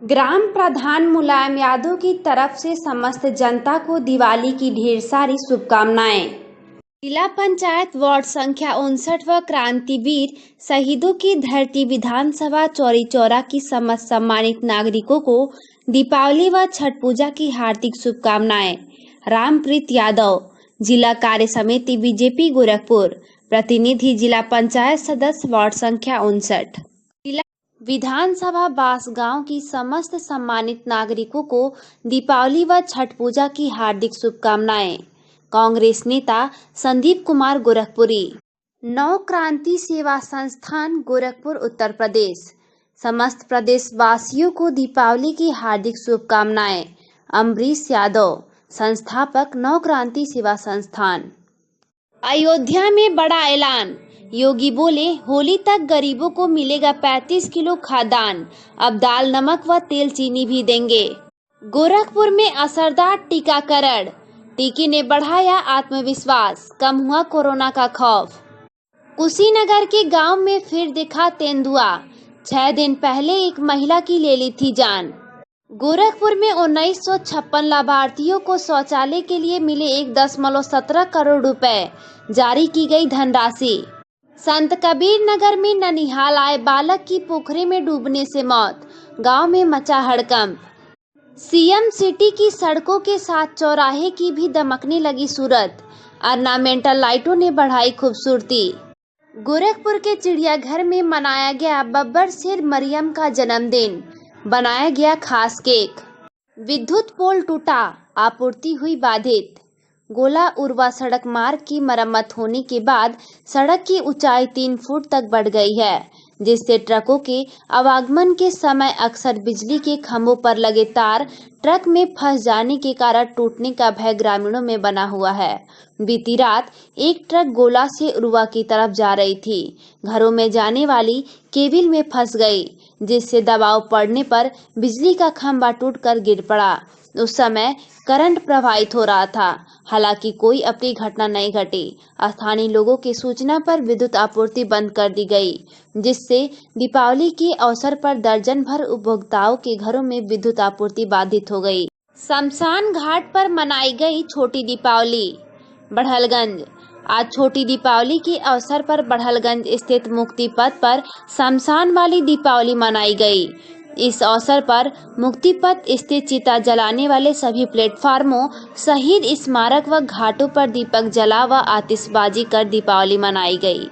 ग्राम प्रधान मुलायम यादव की तरफ से समस्त जनता को दिवाली की ढेर सारी शुभकामनाएं। जिला पंचायत वार्ड संख्या 59 व क्रांतिवीर शहीदों की धरती विधानसभा चौरी चौरा की समस्त सम्मानित नागरिकों को दीपावली व छठ पूजा की हार्दिक शुभकामनाएं। रामप्रीत यादव, जिला कार्य समिति बीजेपी गोरखपुर, प्रतिनिधि जिला पंचायत सदस्य वार्ड संख्या 59। विधानसभा बांसगांव की समस्त सम्मानित नागरिकों को दीपावली व छठ पूजा की हार्दिक शुभकामनाएं। कांग्रेस नेता संदीप कुमार गोरखपुरी। नव क्रांति सेवा संस्थान गोरखपुर उत्तर प्रदेश। समस्त प्रदेश वासियों को दीपावली की हार्दिक शुभकामनाएं। अमरीश यादव, संस्थापक नव क्रांति सेवा संस्थान। अयोध्या में बड़ा ऐलान, योगी बोले होली तक गरीबों को मिलेगा 35 किलो खाद्यान्न, अब दाल नमक व तेल चीनी भी देंगे। गोरखपुर में असरदार टीकाकरण, टीके ने बढ़ाया आत्मविश्वास, कम हुआ कोरोना का खौफ। कुशीनगर के गांव में फिर दिखा तेंदुआ, 6 दिन पहले एक महिला की ले ली थी जान। गोरखपुर में 1956 लाभार्थियों को शौचालय के लिए मिले 1.17 करोड़ रुपए, जारी की गई धनराशि। संत कबीर नगर में ननिहाल आए बालक की पोखरे में डूबने से मौत, गांव में मचा हड़कंप। सीएम सिटी की सड़कों के साथ चौराहे की भी दमकने लगी सूरत, ऑर्नामेंटल लाइटों ने बढ़ाई खूबसूरती। गोरखपुर के चिड़ियाघर में मनाया गया बब्बर शेर मरियम का जन्मदिन, बनाया गया खास केक। विद्युत पोल टूटा, आपूर्ति हुई बाधित। गोला उरवा सड़क मार्ग की मरम्मत होने के बाद सड़क की ऊंचाई 3 फुट तक बढ़ गई है, जिससे ट्रकों के आवागमन के समय अक्सर बिजली के खंभों पर लगे तार ट्रक में फंस जाने के कारण टूटने का भय ग्रामीणों में बना हुआ है। बीती रात एक ट्रक गोला से उरवा की तरफ जा रही थी, घरों में जाने वाली केबिल में फंस गई, जिससे दबाव पड़ने पर बिजली का खंभा टूटकर गिर पड़ा। उस समय करंट प्रवाहित हो रहा था, हालांकि कोई अप्रिय घटना नहीं घटी। स्थानीय लोगों की सूचना पर विद्युत आपूर्ति बंद कर दी गई, जिससे दीपावली के अवसर पर दर्जन भर उपभोक्ताओं के घरों में विद्युत आपूर्ति बाधित हो गई। शमशान घाट पर मनाई गई छोटी दीपावली। बढ़लगंज, आज छोटी दीपावली के अवसर पर बढ़लगंज स्थित मुक्ति पथ पर शमशान वाली दीपावली मनाई गई। इस अवसर पर मुक्ति पथ स्थित चिता जलाने वाले सभी प्लेटफार्मों, शहीद स्मारक व घाटों पर दीपक जला व आतिशबाजी कर दीपावली मनाई गई।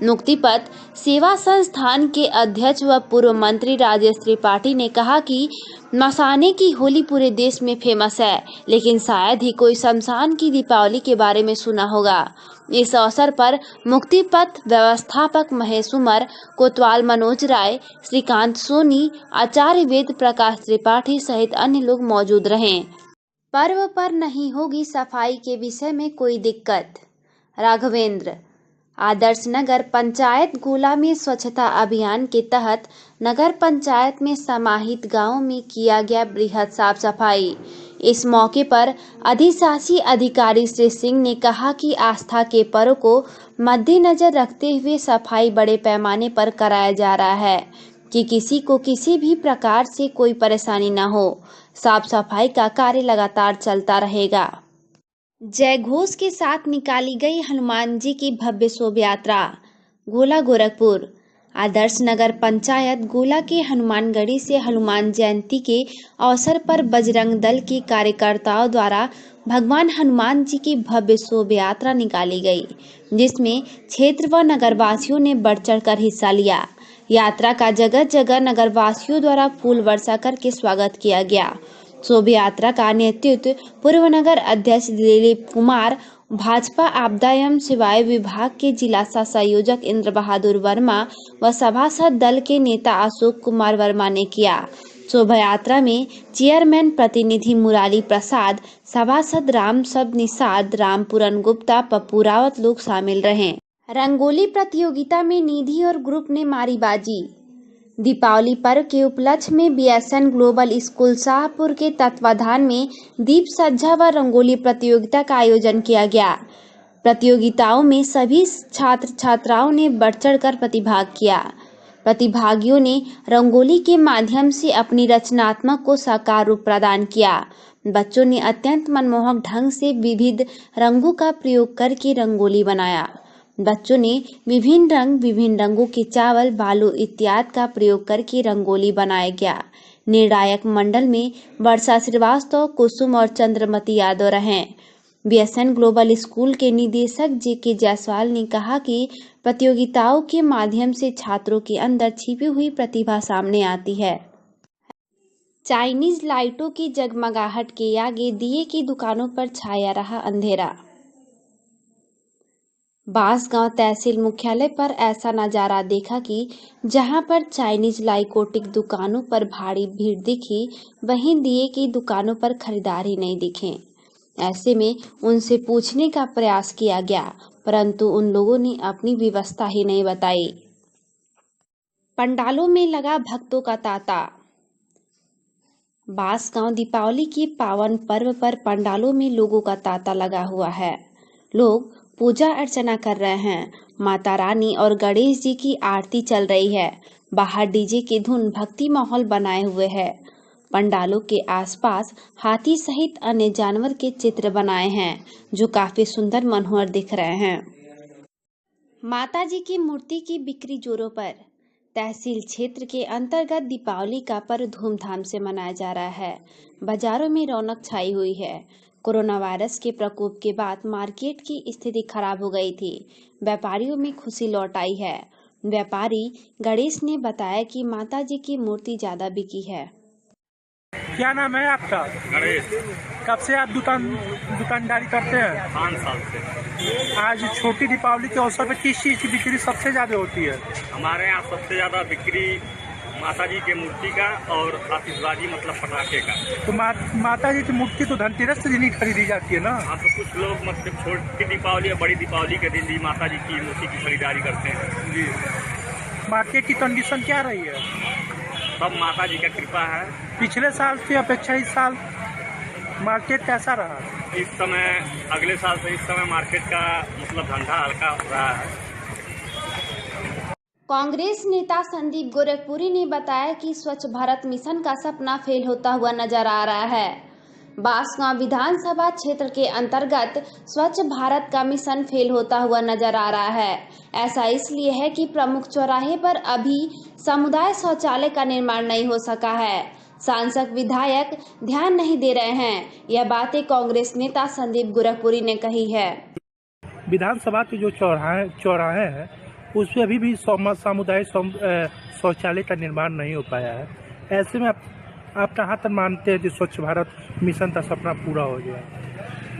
मुक्ति पथ सेवा संस्थान के अध्यक्ष व पूर्व मंत्री राजेश त्रिपाठी ने कहा कि मसाने की होली पूरे देश में फेमस है, लेकिन शायद ही कोई शमशान की दीपावली के बारे में सुना होगा। इस अवसर पर मुक्ति पथ व्यवस्थापक महेश उमर, कोतवाल मनोज राय, श्रीकांत सोनी, आचार्य वेद प्रकाश त्रिपाठी सहित अन्य लोग मौजूद रहे। पर्व पर नहीं होगी सफाई के विषय में कोई दिक्कत। राघवेंद्र, आदर्श नगर पंचायत गोला में स्वच्छता अभियान के तहत नगर पंचायत में समाहित गांवों में किया गया बृहद साफ सफाई। इस मौके पर अधिशासी अधिकारी श्री सिंह ने कहा कि आस्था के पर्व को मद्देनजर रखते हुए सफाई बड़े पैमाने पर कराया जा रहा है कि किसी को किसी भी प्रकार से कोई परेशानी न हो। साफ सफाई का कार्य लगातार चलता रहेगा। जय घोष के साथ निकाली गई हनुमान जी की भव्य शोभा यात्रा। गोला गोरखपुर, आदर्श नगर पंचायत गोला के हनुमानगढ़ी से हनुमान जयंती के अवसर पर बजरंग दल के कार्यकर्ताओं द्वारा भगवान हनुमान जी की भव्य शोभा यात्रा निकाली गई, जिसमें क्षेत्र व नगरवासियों ने बढ़ चढ़कर हिस्सा लिया। यात्रा का जगह जगह नगरवासियों द्वारा फूल वर्षा करके स्वागत किया गया। शोभा यात्रा का नेतृत्व पूर्व नगर अध्यक्ष दिलीप कुमार, भाजपा आपदा एवं सेवाएं विभाग के जिला संयोजक इंद्र बहादुर वर्मा व सभासद दल के नेता अशोक कुमार वर्मा ने किया। शोभा यात्रा में चेयरमैन प्रतिनिधि मुरारी प्रसाद, सभासद राम सब निषाद, रामपुरन गुप्ता, पप्पू रावत लोग शामिल रहे। रंगोली प्रतियोगिता में निधि और ग्रुप ने मारी बाजी। दीपावली पर्व के उपलक्ष्य में बीएसएन ग्लोबल स्कूल शाहपुर के तत्वाधान में दीप सज्जा व रंगोली प्रतियोगिता का आयोजन किया गया। प्रतियोगिताओं में सभी छात्र छात्राओं ने बढ़ चढ़कर प्रतिभाग किया। प्रतिभागियों ने रंगोली के माध्यम से अपनी रचनात्मक को साकार रूप प्रदान किया। बच्चों ने अत्यंत मनमोहक ढंग से विविध रंगों का प्रयोग करके रंगोली बनाया। बच्चों ने विभिन्न रंगों के चावल, बालू इत्यादि का प्रयोग करके रंगोली बनाया गया। निर्णायक मंडल में वर्षा श्रीवास्तव, कुसुम और चंद्रमती यादव रहे। बीएसएन ग्लोबल स्कूल के निदेशक जेके जायसवाल ने कहा कि प्रतियोगिताओं के माध्यम से छात्रों के अंदर छिपी हुई प्रतिभा सामने आती है। चाइनीज लाइटों की जगमगाहट के आगे दिए की दुकानों पर छाया रहा अंधेरा। बांसगांव तहसील मुख्यालय पर ऐसा नजारा देखा कि जहां पर चाइनीज लाइकोटिक दुकानों पर भारी भीड़ दिखी, वहीं दिए की दुकानों पर खरीदार ही नहीं दिखे। ऐसे में उनसे पूछने का प्रयास किया गया, परंतु उन लोगों ने अपनी व्यवस्था ही नहीं बताई। पंडालों में लगा भक्तों का तांता। बांसगांव दीपावली के पावन पर्व पर पंडालों में लोगों का तांता लगा हुआ है। लोग पूजा अर्चना कर रहे हैं। माता रानी और गणेश जी की आरती चल रही है। बाहर डीजे की धुन भक्ति माहौल बनाए हुए है। पंडालों के आसपास हाथी सहित अन्य जानवर के चित्र बनाए हैं, जो काफी सुंदर मनोहर दिख रहे हैं। माता जी की मूर्ति की बिक्री जोरों पर। तहसील क्षेत्र के अंतर्गत दीपावली का पर्व धूमधाम से मनाया जा रहा है। बाजारों में रौनक छाई हुई है। कोरोना वायरस के प्रकोप के बाद मार्केट की स्थिति खराब हो गई थी। व्यापारियों में खुशी लौट आई है। व्यापारी गणेश ने बताया कि माता जी की मूर्ति ज्यादा बिकी है। क्या नाम है आपका? गणेश। कब से आप दुकानदारी करते हैं? 5 साल से। आज छोटी दीपावली के अवसर पर किस चीज़ की बिक्री सबसे ज्यादा होती है? हमारे यहाँ सबसे ज्यादा बिक्री माता जी के मूर्ति का और आतिशबाजी मतलब पटाखे का। तो माता जी की मूर्ति तो धनतेरस के दिन ही खरीदी जाती है ना? हाँ, तो कुछ लोग मतलब छोटी दीपावली और बड़ी दीपावली के दिन भी माता जी की मूर्ति की खरीदारी करते हैं। जी। मार्केट की कंडीशन क्या रही है? सब माता जी का कृपा है। पिछले साल की अपेक्षा इस साल मार्केट कैसा रहा? इस समय अगले साल से इस समय मार्केट का मतलब धंधा हल्का हो रहा है। कांग्रेस नेता संदीप गोरखपुरी ने बताया कि स्वच्छ भारत मिशन का सपना फेल होता हुआ नजर आ रहा है। बांसगांव विधानसभा क्षेत्र के अंतर्गत स्वच्छ भारत का मिशन फेल होता हुआ नजर आ रहा है। ऐसा इसलिए है कि प्रमुख चौराहे पर अभी समुदाय शौचालय का निर्माण नहीं हो सका है। सांसद विधायक ध्यान नहीं दे रहे हैं। यह बातें कांग्रेस नेता संदीप गोरखपुरी ने कही है। विधानसभा के जो चौराहे हैं उसमें अभी भी सामुदायिक शौचालय का निर्माण नहीं हो पाया है। ऐसे में आप कहाँ तक मानते हैं कि स्वच्छ भारत मिशन का सपना पूरा हो गया?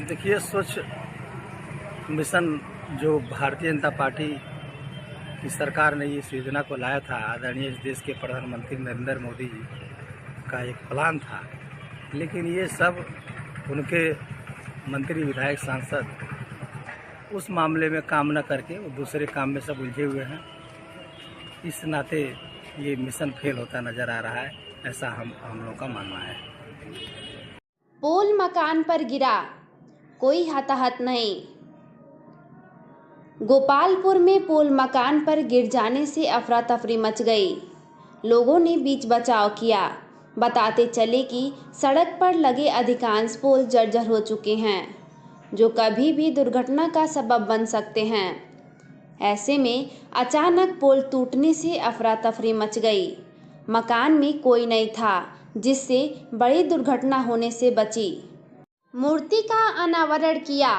देखिए, स्वच्छ मिशन जो भारतीय जनता पार्टी की सरकार ने इस योजना को लाया था, आदरणीय देश के प्रधानमंत्री नरेंद्र मोदी जी का एक प्लान था, लेकिन ये सब उनके मंत्री, विधायक, सांसद उस मामले में काम न करके वो दूसरे काम में सब उलझे हुए हैं। इस नाते ये मिशन फेल होता नजर आ रहा है, ऐसा हम लोगों का मानना है। पोल मकान पर गिरा, कोई हताहत नहीं। गोपालपुर में पोल मकान पर गिर जाने से अफरा तफरी मच गई। लोगों ने बीच बचाव किया। बताते चले कि सड़क पर लगे अधिकांश पोल जर्जर हो चुके हैं, जो कभी भी दुर्घटना का सबब बन सकते हैं। ऐसे में अचानक पोल टूटने से अफरा तफरी मच गई। मकान में कोई नहीं था, जिससे बड़ी दुर्घटना होने से बची। मूर्ति का अनावरण किया।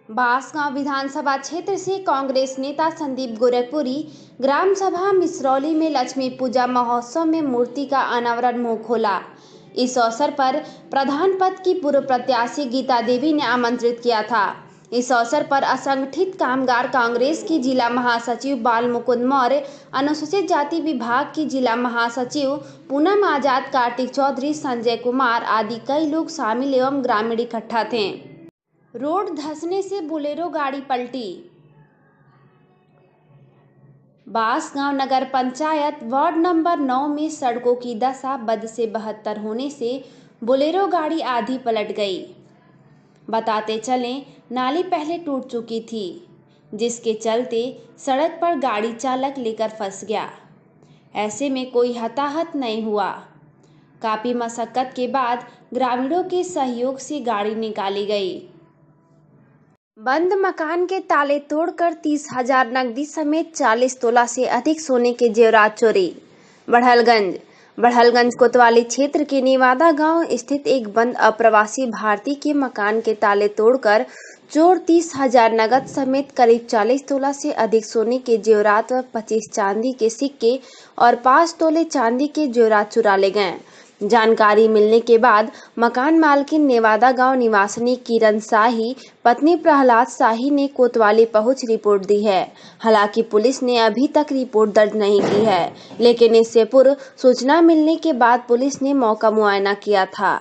बांसगांव विधानसभा क्षेत्र से कांग्रेस नेता संदीप गोरखपुरी ग्राम सभा मिसरौली में लक्ष्मी पूजा महोत्सव में मूर्ति का अनावरण मुंह खोला। इस अवसर पर प्रधान पद की पूर्व प्रत्याशी गीता देवी ने आमंत्रित किया था। इस अवसर पर असंगठित कामगार कांग्रेस की जिला महासचिव बाल मुकुंद मौर्य, अनुसूचित जाति विभाग की जिला महासचिव पूनम आजाद, कार्तिक चौधरी, संजय कुमार आदि कई लोग शामिल एवं ग्रामीण इकट्ठा थे। रोड धंसने से बोलेरो गाड़ी पलटी। बांसगांव नगर पंचायत वार्ड नंबर 9 में सड़कों की दशा बद से बदतर होने से बोलेरो गाड़ी आधी पलट गई। बताते चलें, नाली पहले टूट चुकी थी, जिसके चलते सड़क पर गाड़ी चालक लेकर फंस गया। ऐसे में कोई हताहत नहीं हुआ। काफी मशक्कत के बाद ग्रामीणों के सहयोग से गाड़ी निकाली गई। बंद मकान के ताले तोड़कर 30,000 नकदी समेत 40 तोला से अधिक सोने के जेवरात चोरी। बढ़लगंज कोतवाली क्षेत्र के नेवादा गांव स्थित एक बंद अप्रवासी भारतीय के मकान के ताले तोड़कर चोर 30,000 नगद समेत करीब 40 तोला से अधिक सोने के जेवरात व 25 चांदी के सिक्के और 5 तोले चांदी के जेवरात चुरा ले गए। जानकारी मिलने के बाद मकान मालकिन नेवादा गांव निवासिनी किरण शाही पत्नी प्रहलाद शाही ने कोतवाली पहुंच रिपोर्ट दी है। हालांकि पुलिस ने अभी तक रिपोर्ट दर्ज नहीं की है, लेकिन इससे पूर्व सूचना मिलने के बाद पुलिस ने मौका मुआयना किया था।